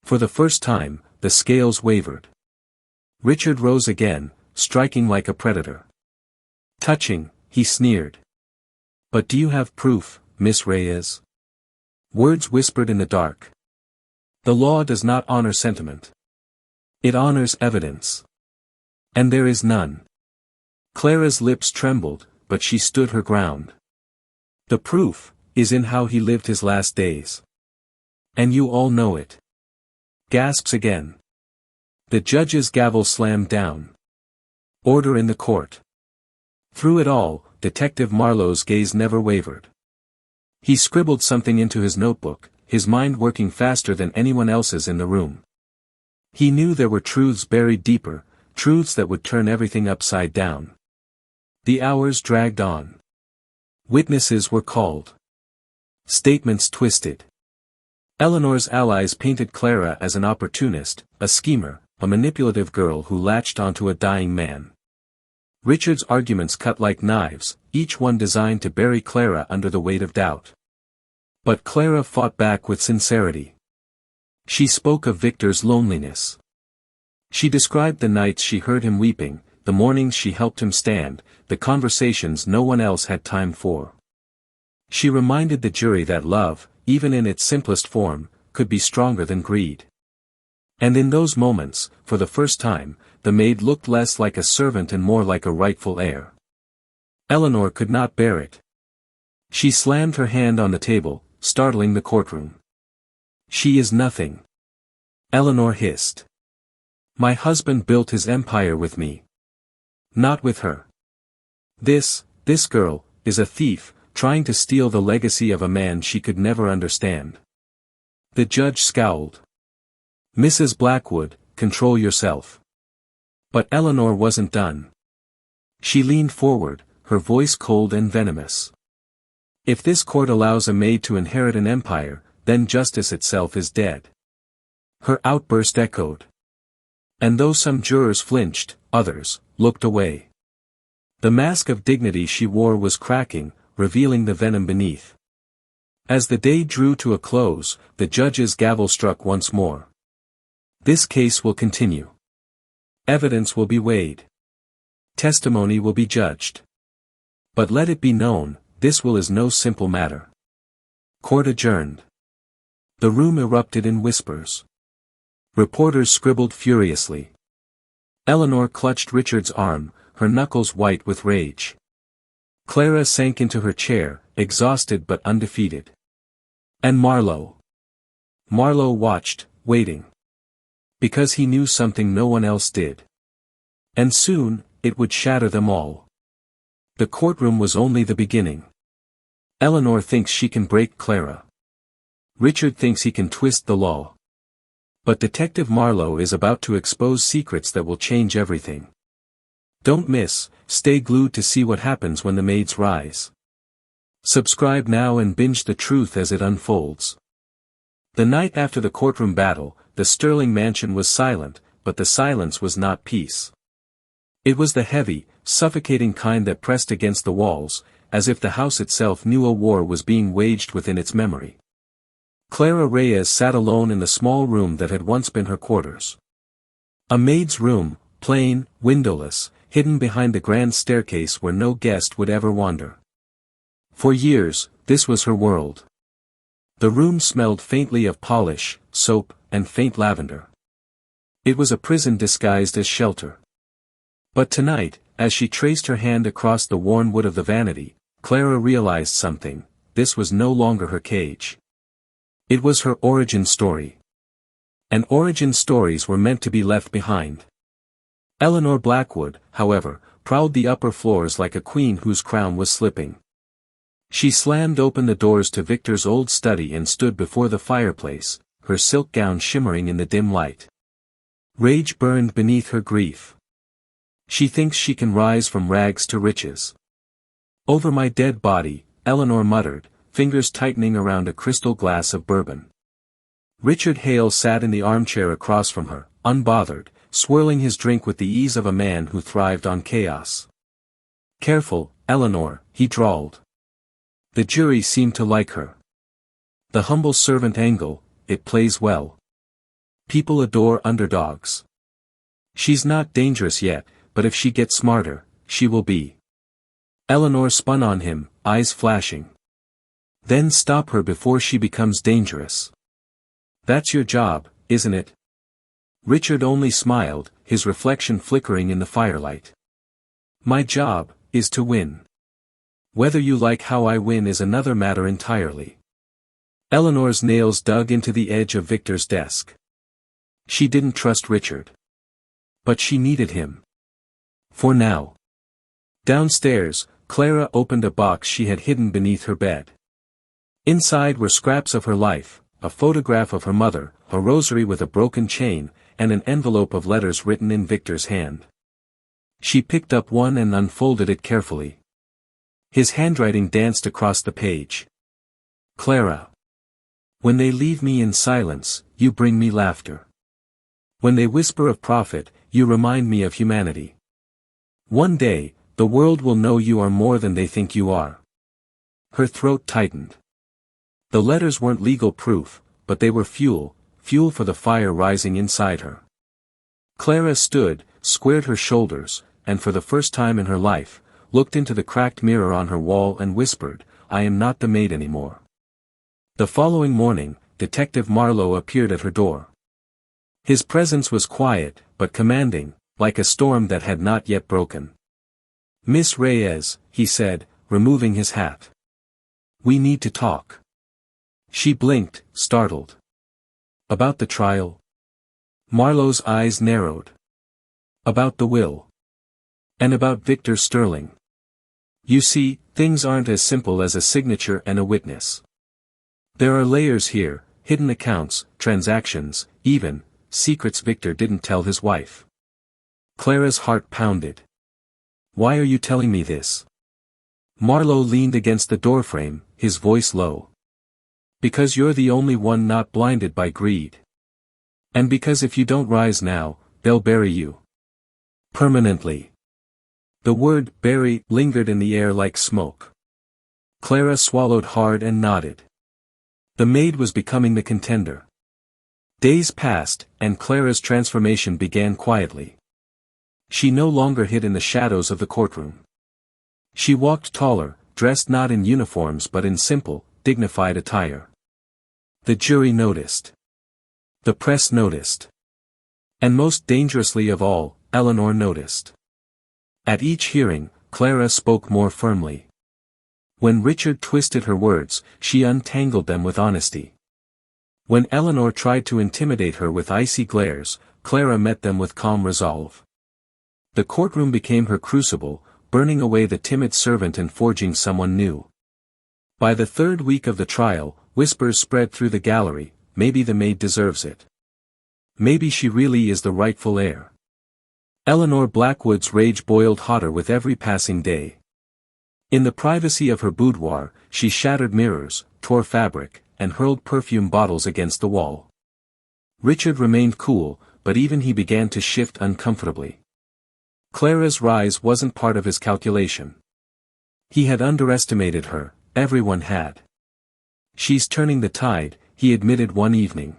For the first time, the scales wavered. Richard rose again, striking like a predator. "Touching," he sneered. "But do you have proof, Miss Reyes?" Words whispered in the dark. "The law does not honor sentiment. It honors evidence. And there is none." Clara's lips trembled, but she stood her ground. "The proof is in how he lived his last days. And you all know it." Gasps again. The judge's gavel slammed down. Order in the court. Through it all, Detective Marlowe's gaze never wavered. He scribbled something into his notebook, his mind working faster than anyone else's in the room. He knew there were truths buried deeper, truths that would turn everything upside down. The hours dragged on. Witnesses were called. Statements twisted. Eleanor's allies painted Clara as an opportunist, a schemer, a manipulative girl who latched onto a dying man. Richard's arguments cut like knives, each one designed to bury Clara under the weight of doubt. But Clara fought back with sincerity. She spoke of Victor's loneliness. She described the nights she heard him weeping, the mornings she helped him stand, the conversations no one else had time for. She reminded the jury that love, even in its simplest form, could be stronger than greed. And in those moments, for the first time, the maid looked less like a servant and more like a rightful heir. Eleanor could not bear it. She slammed her hand on the table, startling the courtroom. "She is nothing," Eleanor hissed. "My husband built his empire with me. Not with her. This girl, is a thief, trying to steal the legacy of a man she could never understand." The judge scowled. "Mrs. Blackwood, control yourself." But Eleanor wasn't done. She leaned forward, her voice cold and venomous. "If this court allows a maid to inherit an empire, then justice itself is dead." Her outburst echoed. And though some jurors flinched, others looked away. The mask of dignity she wore was cracking, revealing the venom beneath. As the day drew to a close, the judge's gavel struck once more. This case will continue. Evidence will be weighed. Testimony will be judged. But let it be known, this is no simple matter. Court adjourned. The room erupted in whispers. Reporters scribbled furiously. Eleanor clutched Richard's arm, her knuckles white with rage. Clara sank into her chair, exhausted but undefeated. And Marlowe watched, waiting. Because he knew something no one else did. And soon, it would shatter them all. The courtroom was only the beginning. Eleanor thinks she can break Clara. Richard thinks he can twist the law. But Detective Marlowe is about to expose secrets that will change everything. Don't miss, stay glued to see what happens when the maids rise. Subscribe now and binge the truth as it unfolds. The night after the courtroom battle, the Sterling mansion was silent, but the silence was not peace. It was the heavy, suffocating kind that pressed against the walls, as if the house itself knew a war was being waged within its memory. Clara Reyes sat alone in the small room that had once been her quarters. A maid's room, plain, windowless, hidden behind the grand staircase where no guest would ever wander. For years, this was her world. The room smelled faintly of polish, soap, and faint lavender. It was a prison disguised as shelter. But tonight, as she traced her hand across the worn wood of the vanity, Clara realized something: this was no longer her cage. It was her origin story. And origin stories were meant to be left behind. Eleanor Blackwood, however, prowled the upper floors like a queen whose crown was slipping. She slammed open the doors to Victor's old study and stood before the fireplace, her silk gown shimmering in the dim light. Rage burned beneath her grief. She thinks she can rise from rags to riches. Over my dead body, Eleanor muttered, fingers tightening around a crystal glass of bourbon. Richard Hale sat in the armchair across from her, unbothered, swirling his drink with the ease of a man who thrived on chaos. "Careful, Eleanor," he drawled. The jury seemed to like her. The humble servant angle, it plays well. People adore underdogs. She's not dangerous yet, but if she gets smarter, she will be. Eleanor spun on him, eyes flashing. Then stop her before she becomes dangerous. That's your job, isn't it? Richard only smiled, his reflection flickering in the firelight. My job is to win. Whether you like how I win is another matter entirely. Eleanor's nails dug into the edge of Victor's desk. She didn't trust Richard. But she needed him. For now. Downstairs, Clara opened a box she had hidden beneath her bed. Inside were scraps of her life, a photograph of her mother, a rosary with a broken chain, and an envelope of letters written in Victor's hand. She picked up one and unfolded it carefully. His handwriting danced across the page. Clara. When they leave me in silence, you bring me laughter. When they whisper of profit, you remind me of humanity. One day, the world will know you are more than they think you are. Her throat tightened. The letters weren't legal proof, but they were fuel for the fire rising inside her. Clara stood, squared her shoulders, and for the first time in her life, looked into the cracked mirror on her wall and whispered, "I am not the maid anymore." The following morning, Detective Marlowe appeared at her door. His presence was quiet, but commanding, like a storm that had not yet broken. "Miss Reyes," he said, removing his hat. "We need to talk." She blinked, startled. "About the trial?" Marlowe's eyes narrowed. "About the will. And about Victor Sterling. You see, things aren't as simple as a signature and a witness. There are layers here, hidden accounts, transactions, even secrets Victor didn't tell his wife." Clara's heart pounded. "Why are you telling me this?" Marlowe leaned against the doorframe, his voice low. "Because you're the only one not blinded by greed. And because if you don't rise now, they'll bury you. Permanently." The word "bury" lingered in the air like smoke. Clara swallowed hard and nodded. The maid was becoming the contender. Days passed, and Clara's transformation began quietly. She no longer hid in the shadows of the courtroom. She walked taller, dressed not in uniforms but in simple, dignified attire. The jury noticed. The press noticed. And most dangerously of all, Eleanor noticed. At each hearing, Clara spoke more firmly. When Richard twisted her words, she untangled them with honesty. When Eleanor tried to intimidate her with icy glares, Clara met them with calm resolve. The courtroom became her crucible, burning away the timid servant and forging someone new. By the third week of the trial, whispers spread through the gallery, "Maybe the maid deserves it. Maybe she really is the rightful heir." Eleanor Blackwood's rage boiled hotter with every passing day. In the privacy of her boudoir, she shattered mirrors, tore fabric, and hurled perfume bottles against the wall. Richard remained cool, but even he began to shift uncomfortably. Clara's rise wasn't part of his calculation. He had underestimated her, everyone had. "She's turning the tide," he admitted one evening.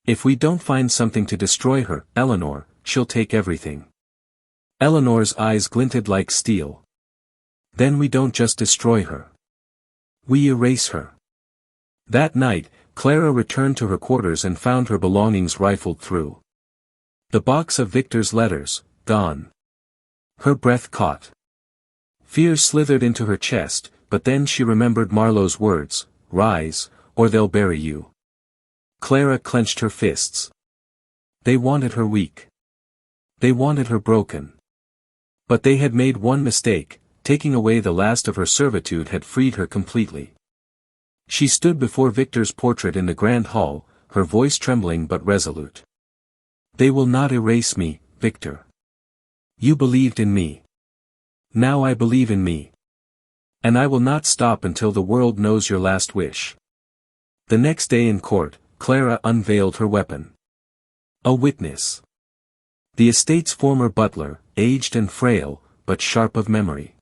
"If we don't find something to destroy her, Eleanor, she'll take everything." Eleanor's eyes glinted like steel. "Then we don't just destroy her. We erase her." That night, Clara returned to her quarters and found her belongings rifled through. The box of Victor's letters, gone. Her breath caught. Fear slithered into her chest, but then she remembered Marlowe's words, "Rise, or they'll bury you." Clara clenched her fists. They wanted her weak. They wanted her broken. But they had made one mistake: taking away the last of her servitude had freed her completely. She stood before Victor's portrait in the grand hall, her voice trembling but resolute. "They will not erase me, Victor. You believed in me. Now I believe in me. And I will not stop until the world knows your last wish." The next day in court, Clara unveiled her weapon. A witness. The estate's former butler, aged and frail, but sharp of memory.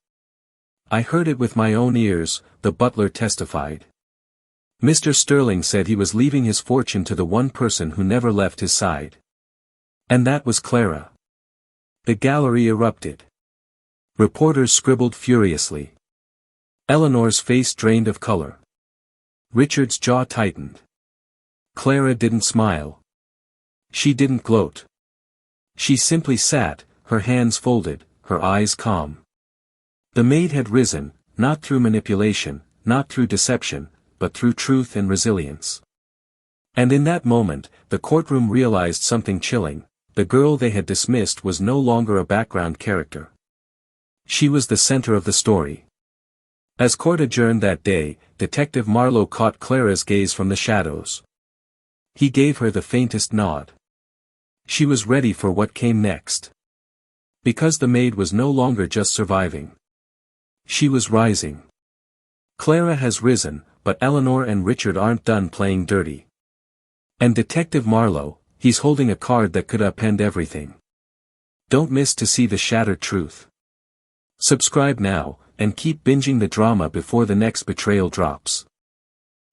"I heard it with my own ears," the butler testified. "Mr. Sterling said he was leaving his fortune to the one person who never left his side. And that was Clara." The gallery erupted. Reporters scribbled furiously. Eleanor's face drained of color. Richard's jaw tightened. Clara didn't smile. She didn't gloat. She simply sat, her hands folded, her eyes calm. The maid had risen, not through manipulation, not through deception, but through truth and resilience. And in that moment, the courtroom realized something chilling: the girl they had dismissed was no longer a background character. She was the center of the story. As court adjourned that day, Detective Marlowe caught Clara's gaze from the shadows. He gave her the faintest nod. She was ready for what came next. Because the maid was no longer just surviving. She was rising. Clara has risen, but Eleanor and Richard aren't done playing dirty. And Detective Marlowe, he's holding a card that could upend everything. Don't miss to see the shattered truth. Subscribe now, and keep binging the drama before the next betrayal drops.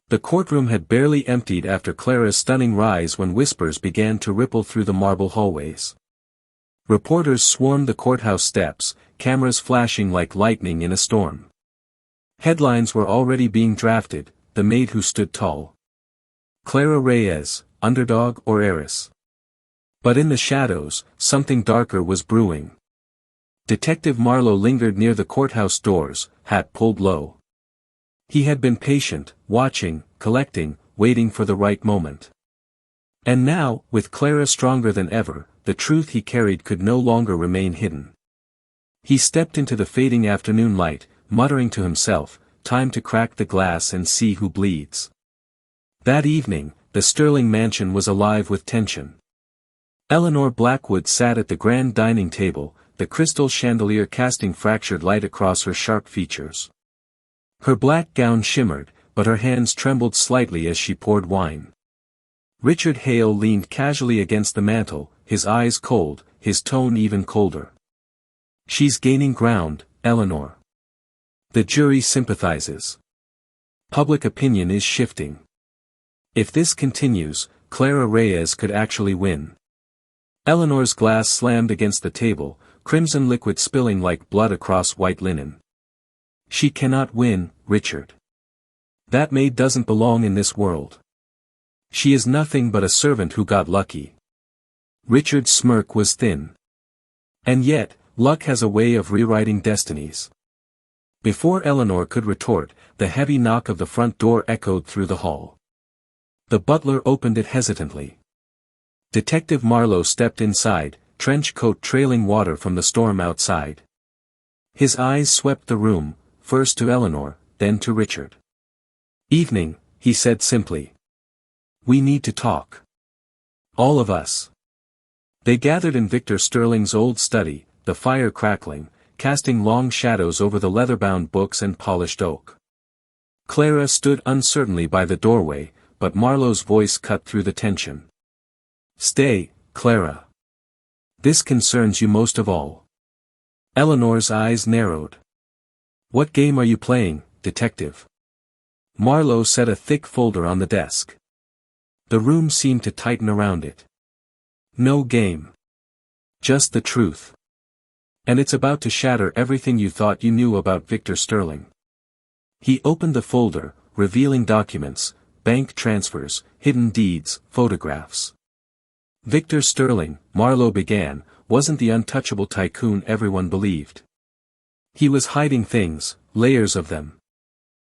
The courtroom had barely emptied after Clara's stunning rise when whispers began to ripple through the marble hallways. Reporters swarmed the courthouse steps, cameras flashing like lightning in a storm. Headlines were already being drafted: "The maid who stood tall. Clara Reyes, underdog or heiress?" But in the shadows, something darker was brewing. Detective Marlowe lingered near the courthouse doors, hat pulled low. He had been patient, watching, collecting, waiting for the right moment. And now, with Clara stronger than ever, the truth he carried could no longer remain hidden. He stepped into the fading afternoon light, muttering to himself, "Time to crack the glass and see who bleeds." That evening, the Sterling mansion was alive with tension. Eleanor Blackwood sat at the grand dining table, the crystal chandelier casting fractured light across her sharp features. Her black gown shimmered, but her hands trembled slightly as she poured wine. Richard Hale leaned casually against the mantel, his eyes cold, his tone even colder. "She's gaining ground, Eleanor. The jury sympathizes. Public opinion is shifting. If this continues, Clara Reyes could actually win." Eleanor's glass slammed against the table, crimson liquid spilling like blood across white linen. "She cannot win, Richard. That maid doesn't belong in this world. She is nothing but a servant who got lucky." Richard's smirk was thin. "And yet, luck has a way of rewriting destinies." Before Eleanor could retort, the heavy knock of the front door echoed through the hall. The butler opened it hesitantly. Detective Marlowe stepped inside, trench coat trailing water from the storm outside. His eyes swept the room, first to Eleanor, then to Richard. "Evening," he said simply. "We need to talk. All of us." They gathered in Victor Sterling's old study, the fire crackling, casting long shadows over the leather-bound books and polished oak. Clara stood uncertainly by the doorway, but Marlowe's voice cut through the tension. "Stay, Clara. This concerns you most of all." Eleanor's eyes narrowed. "What game are you playing, detective?" Marlowe set a thick folder on the desk. The room seemed to tighten around it. "No game. Just the truth. And it's about to shatter everything you thought you knew about Victor Sterling." He opened the folder, revealing documents, bank transfers, hidden deeds, photographs. Victor Sterling, Marlowe began, wasn't the untouchable tycoon everyone believed. He was hiding things, layers of them.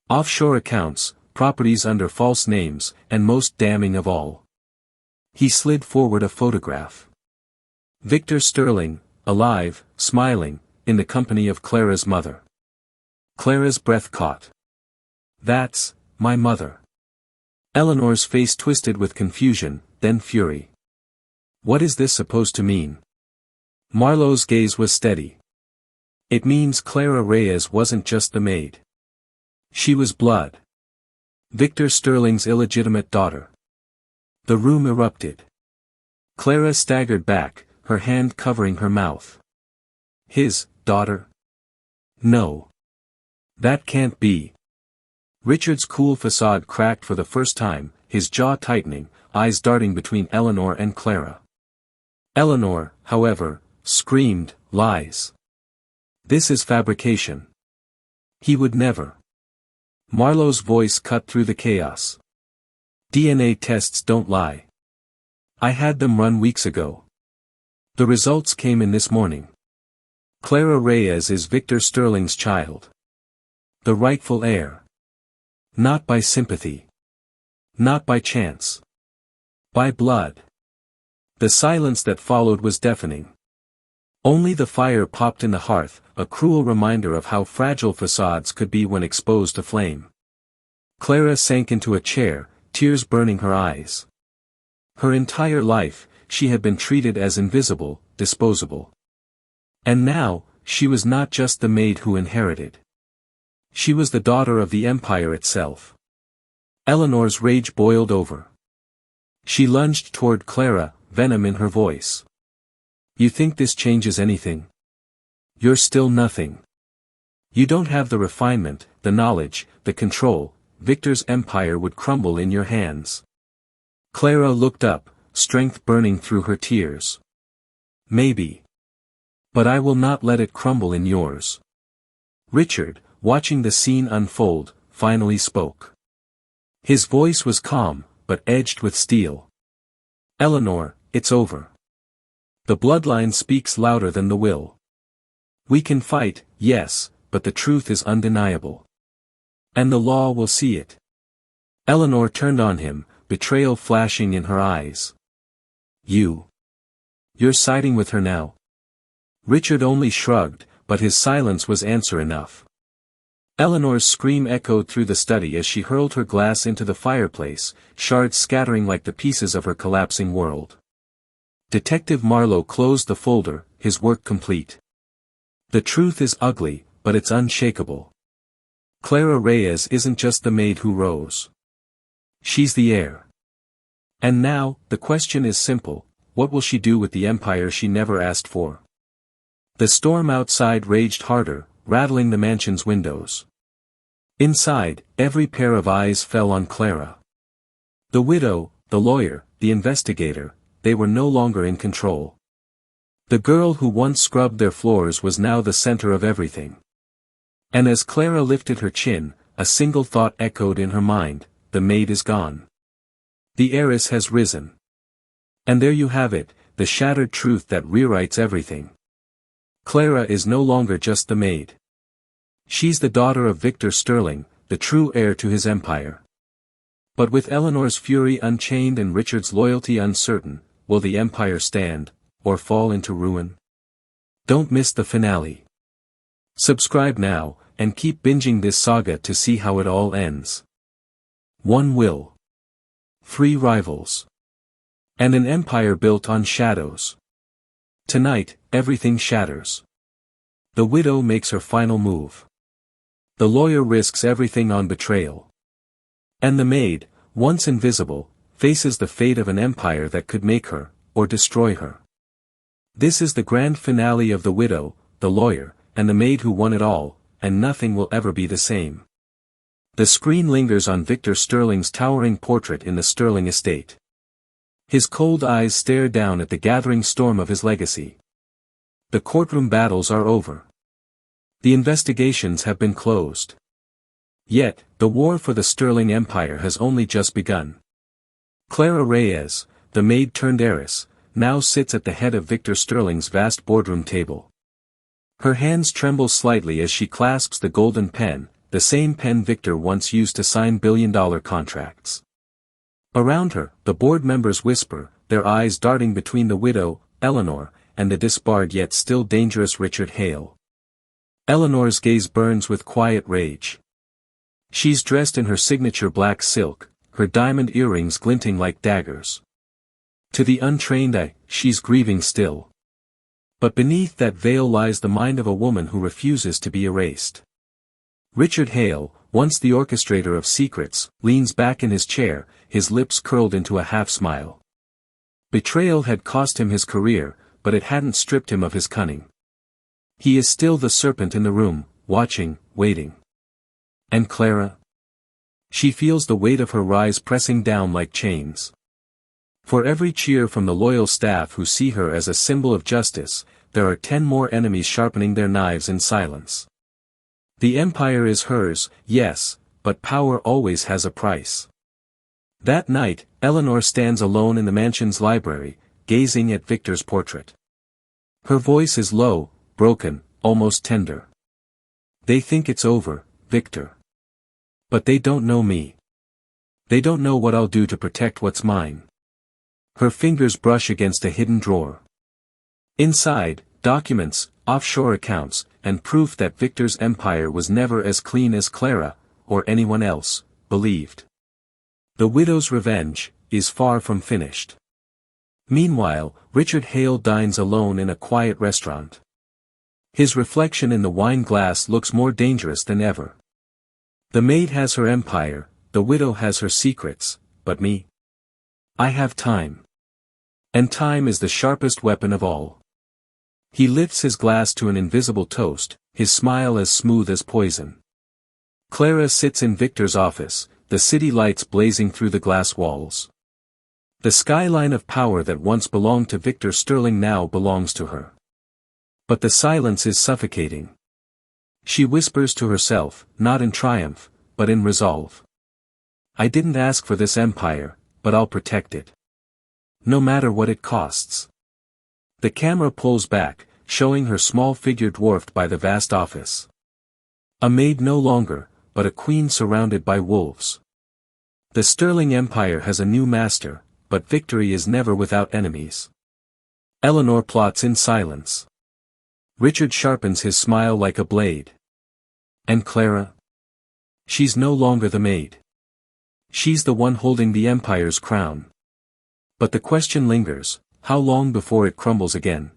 Offshore accounts, properties under false names, and most damning of all. He slid forward a photograph. Victor Sterling, alive, smiling, in the company of Clara's mother. Clara's breath caught. "That's my mother." Eleanor's face twisted with confusion, then fury. "What is this supposed to mean?" Marlowe's gaze was steady. "It means Clara Reyes wasn't just the maid. She was blood. Victor Sterling's illegitimate daughter." The room erupted. Clara staggered back, her hand covering her mouth. "His daughter? No. That can't be." Richard's cool facade cracked for the first time, his jaw tightening, eyes darting between Eleanor and Clara. Eleanor, however, screamed, "Lies. This is fabrication. He would never." Marlowe's voice cut through the chaos. "DNA tests don't lie. I had them run weeks ago. The results came in this morning. Clara Reyes is Victor Sterling's child. The rightful heir. Not by sympathy. Not by chance. By blood." The silence that followed was deafening. Only the fire popped in the hearth, a cruel reminder of how fragile facades could be when exposed to flame. Clara sank into a chair, tears burning her eyes. Her entire life, she had been treated as invisible, disposable. And now, she was not just the maid who inherited. She was the daughter of the empire itself. Eleanor's rage boiled over. She lunged toward Clara, venom in her voice. "You think this changes anything? You're still nothing. You don't have the refinement, the knowledge, the control. Victor's empire would crumble in your hands." Clara looked up, strength burning through her tears. "Maybe. But I will not let it crumble in yours." Richard, watching the scene unfold, finally spoke. His voice was calm, but edged with steel. "Eleanor, it's over. The bloodline speaks louder than the will. We can fight, yes, but the truth is undeniable. And the law will see it." Eleanor turned on him, betrayal flashing in her eyes. You're siding with her now?" Richard only shrugged, but his silence was answer enough. Eleanor's scream echoed through the study as she hurled her glass into the fireplace, shards scattering like the pieces of her collapsing world. Detective Marlowe closed the folder, his work complete. The truth is ugly, but it's unshakable. Clara Reyes isn't just the maid who rose. She's the heir. And now, the question is simple: what will she do with the empire she never asked for? The storm outside raged harder, rattling the mansion's windows. Inside, every pair of eyes fell on Clara. The widow, the lawyer, the investigator, they were no longer in control. The girl who once scrubbed their floors was now the center of everything. And as Clara lifted her chin, a single thought echoed in her mind: the maid is gone. The heiress has risen. And there you have it, the shattered truth that rewrites everything. Clara is no longer just the maid. She's the daughter of Victor Sterling, the true heir to his empire. But with Eleanor's fury unchained and Richard's loyalty uncertain, will the empire stand, or fall into ruin? Don't miss the finale. Subscribe now, and keep binging this saga to see how it all ends. One will. 3 rivals. And an empire built on shadows. Tonight, everything shatters. The widow makes her final move. The lawyer risks everything on betrayal. And the maid, once invisible, faces the fate of an empire that could make her, or destroy her. This is the grand finale of The Widow, the lawyer, and the maid who won it all, and nothing will ever be the same. The screen lingers on Victor Sterling's towering portrait in the Sterling estate. His cold eyes stare down at the gathering storm of his legacy. The courtroom battles are over. The investigations have been closed. Yet, the war for the Sterling Empire has only just begun. Clara Reyes, the maid-turned-heiress, now sits at the head of Victor Sterling's vast boardroom table. Her hands tremble slightly as she clasps the golden pen, the same pen Victor once used to sign billion-dollar contracts. Around her, the board members whisper, their eyes darting between the widow, Eleanor, and the disbarred yet still dangerous Richard Hale. Eleanor's gaze burns with quiet rage. She's dressed in her signature black silk, her diamond earrings glinting like daggers. To the untrained eye, she's grieving still. But beneath that veil lies the mind of a woman who refuses to be erased. Richard Hale, once the orchestrator of secrets, leans back in his chair, his lips curled into a half-smile. Betrayal had cost him his career, but it hadn't stripped him of his cunning. He is still the serpent in the room, watching, waiting. And Clara? She feels the weight of her rise pressing down like chains. For every cheer from the loyal staff who see her as a symbol of justice, there are 10 more enemies sharpening their knives in silence. The empire is hers, yes, but power always has a price. That night, Eleanor stands alone in the mansion's library, gazing at Victor's portrait. Her voice is low, broken, almost tender. They think it's over, Victor. But they don't know me. They don't know what I'll do to protect what's mine. Her fingers brush against a hidden drawer. Inside, documents, offshore accounts, and proof that Victor's empire was never as clean as Clara, or anyone else, believed. The widow's revenge is far from finished. Meanwhile, Richard Hale dines alone in a quiet restaurant. His reflection in the wine glass looks more dangerous than ever. The maid has her empire, the widow has her secrets, but me? I have time. And time is the sharpest weapon of all. He lifts his glass to an invisible toast, his smile as smooth as poison. Clara sits in Victor's office, the city lights blazing through the glass walls. The skyline of power that once belonged to Victor Sterling now belongs to her. But the silence is suffocating. She whispers to herself, not in triumph, but in resolve. I didn't ask for this empire, but I'll protect it. No matter what it costs. The camera pulls back, showing her small figure dwarfed by the vast office. A maid no longer, but a queen surrounded by wolves. The Sterling Empire has a new master, but victory is never without enemies. Eleanor plots in silence. Richard sharpens his smile like a blade. And Clara? She's no longer the maid. She's the one holding the empire's crown. But the question lingers, how long before it crumbles again?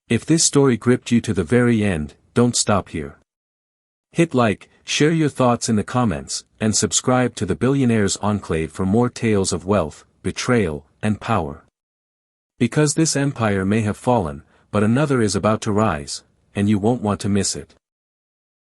If this story gripped you to the very end, don't stop here. Hit like, share your thoughts in the comments, and subscribe to the Billionaire's Enclave for more tales of wealth, betrayal, and power. Because this empire may have fallen, but another is about to rise, and you won't want to miss it.